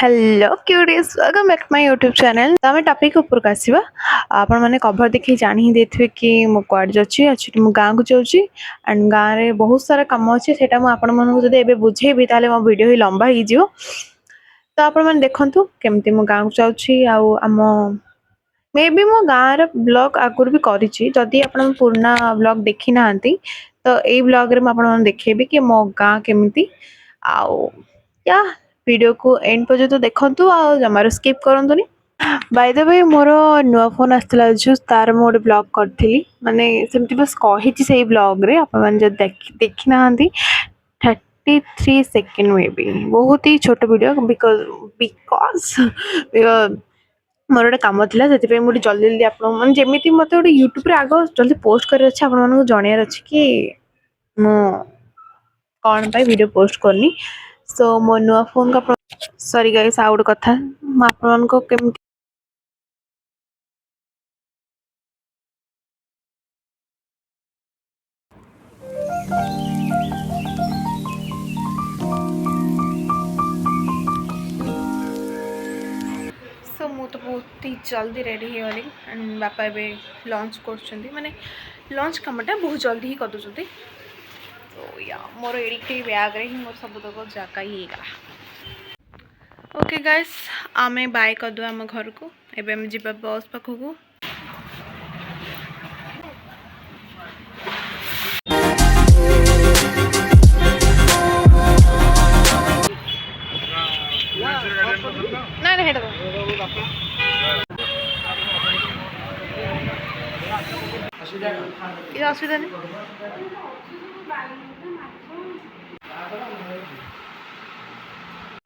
Hello queries welcome back to my YouTube channel. तो आम topic ऊपर आसवा आपण मैंने कवर देखिए जानी ही देथिबे कि मो क्वाड जाची एक्चुअली मो गाँव को जाऊँगी एंड गाँव रे बहुत सारा काम अच्छे सेटा मु आपण मानकु जदि एबे बुझेबी ताले मो वीडियो ही लंबा ही जिवो। तो आपण मैंने देखंतु केमती मो गाँव को जाऊँगी आउ आम मे बी मो गाँव रो ब्लॉग आगुर भी करिछि जदि आपण पुराना ब्लॉग देखि नाहंती तो एई ब्लॉग रे मु आपण माने देखेबी कि मो गाँ केमती आउ या वीडियो को एंड पर्यंत देखंतु आ जमारो स्किप करंतुनी। बाय द वे मोर नुआ फोन आसला जो तार मो गोटे ब्लॉग करथिली माने सेमती बस कहिछि सेही ब्लॉग रे आपण माने जब देखि नाहंती 33 सेकंड मे बी बहुत ही छोट वीडियो बिकॉज मोर गोटे काम थिला सेति मुझे जल्दी जल्दी आप मैंने जमी मत गोटे यूट्यूब आग जल्दी पोस्ट कर जनवर अच्छे कि मु कौन पाई वीडियो पोस्ट करनी सो मो नुआ फोन का सॉरी गाइस आ गोटे कथा आपण केमती सो मु तो बहुत ही जल्दी रेडी हो गली एंड बापा ए लंच कर माने लंच कमटा बहुत जल्दी ही कर दे तो या मोर एडिक बैग रे ही मोर सब तक जगह ही गला। ओके गाइस आमे बाय कर दो आम घर को एबे हम जीवा बस पाखक ना ना हेड ये असुविधा नहीं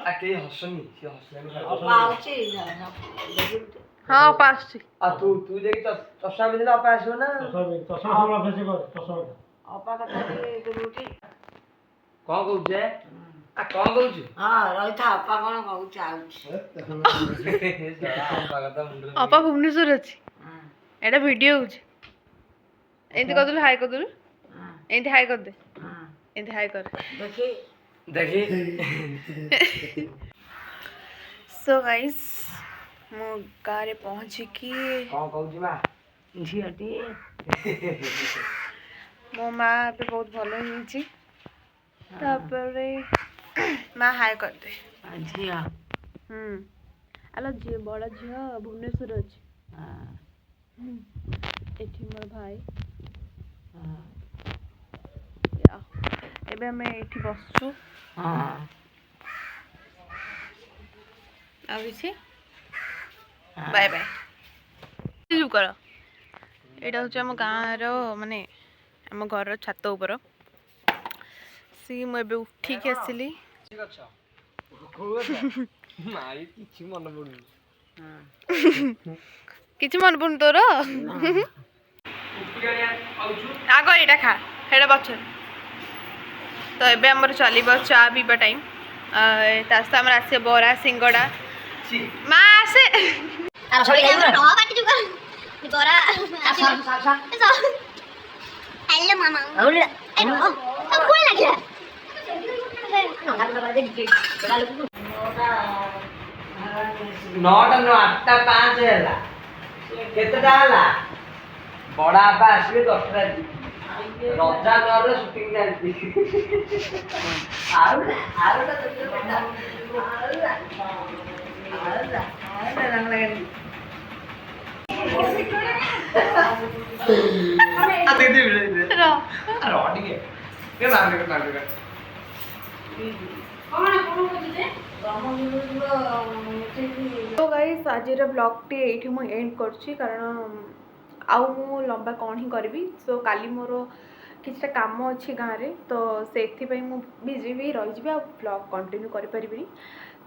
आके हसनी सी हसले पाउची हाँ पास आ तू तू देखि चश्मा बिंदला अपा आसो ना चश्मा थोड़ा फेंसे कर चश्मा अपा कथा के गुरुटी कोन कहउछे आ कोन कहउछु हां रहिथा अपा कोन कहउछ आउछ अपा कथा मुंडे अपा भुवनेश्वर अच्छी एटा वीडियो हो एंती कर हाय कर दे एंती हाय कर दे एंती हाय कर देखि देखि सो गाइस मो गारे पहुंची कि कोन कहउछि मा झियाटी मो माँ पे बहुत भल होइछि तापरे माँ हाय कर दे झिया आलो झी बड़ा झिया भुवनेश्वर अछि एठी मोर भाई एबे हमें एठी बसछु हां आबिछि बाय बाय यू कर एटा होछ हम गाँ रो माने हम घर छात ऊपर सी मु एबे उठी के आसिली ठीक अच्छा माई किछि मन पडु किछि मन पडु तोर आग एटा खा हेडा बच तो एबे हमर चलिबो चा पीबा टाइम तास्ता हमर आसे बरा सिंगड़ा माँ आसे आ सॉरी गाइस नो काटी जुगा बोरा हेलो मामा औले ए नो अब कोई लगे नौटा नो आठटा पाँच हैला केतेटा हैला बड़ा आपा आसीबे 10टा रजा नर शूटिंग जालती आउटा रंग लगेनी आ दे दे रो आ रोटी के मार दे तो गाइस आज ब्लॉग टी एठी मु एंड करछि कारण आउ मु लंबा कौन ही करबी सो काली मोर किछटा काम अच्छी गाँव रे तो से मु बिजी भी रही जी ब्लॉग कंटिन्यू कर परिबिनी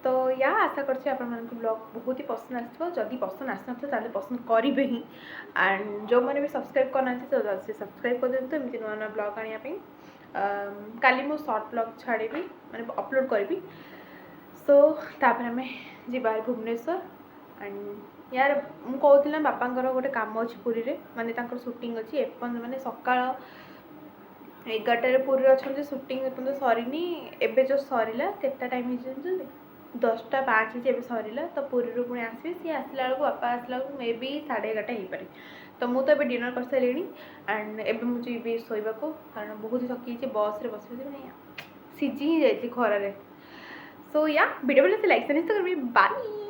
तो या आशा करछि आपण मानक ब्लॉग बहुत ही पसंद आसो जदि पसंद आसना ताले पसंद करिवे ही एंड जो मैंने भी सब्सक्राइब करना तो से सब्सक्राइब कर देते एमती नुआ नुआ ब्लॉग आनिया पे काली मु शॉर्ट ब्लॉग छाड़ेबी माने अपलोड करबी सो तापर हमें जीवार भुवनेश्वर एंड यार मु कहूला बापांकर गोटे काम अच्छी पुरी रे माने तांकर शूटिंग अच्छी एपन माने सकाळ 11 पुरी अच्छा शूटिंग एपन सरीनी एबे जो सरीला केता टाइम हो 10ଟା 5 ହେଇଛି ଏବେ ସରିଲା ତ ପୁରୀରୁ ପୁଣି ଆସିବି ସିଏ ଆସିଲା ବେଳକୁ ବାପା ଆସିଲା ବେଳକୁ ମେ ବି 11:30 ହେଇପାରେ ତ ମୁଁ ତ ଏବେ ଡିନର୍ କରିସାରିଲିଣି ଆଣ୍ଡ ଏବେ ମୁଁ ଯିବି ଶୋଇବାକୁ କାରଣ ବହୁତ ଥକି ଯାଇଛି ବସ୍ରେ ବସି ବସି ମାନେ ସିଝି ହିଁ ଯାଇଛି ଖରାରେ ସୋ ୟା ଭିଡ଼ିଓ ଭଲ ଲାଇକ୍ କରିବି ବାଇ।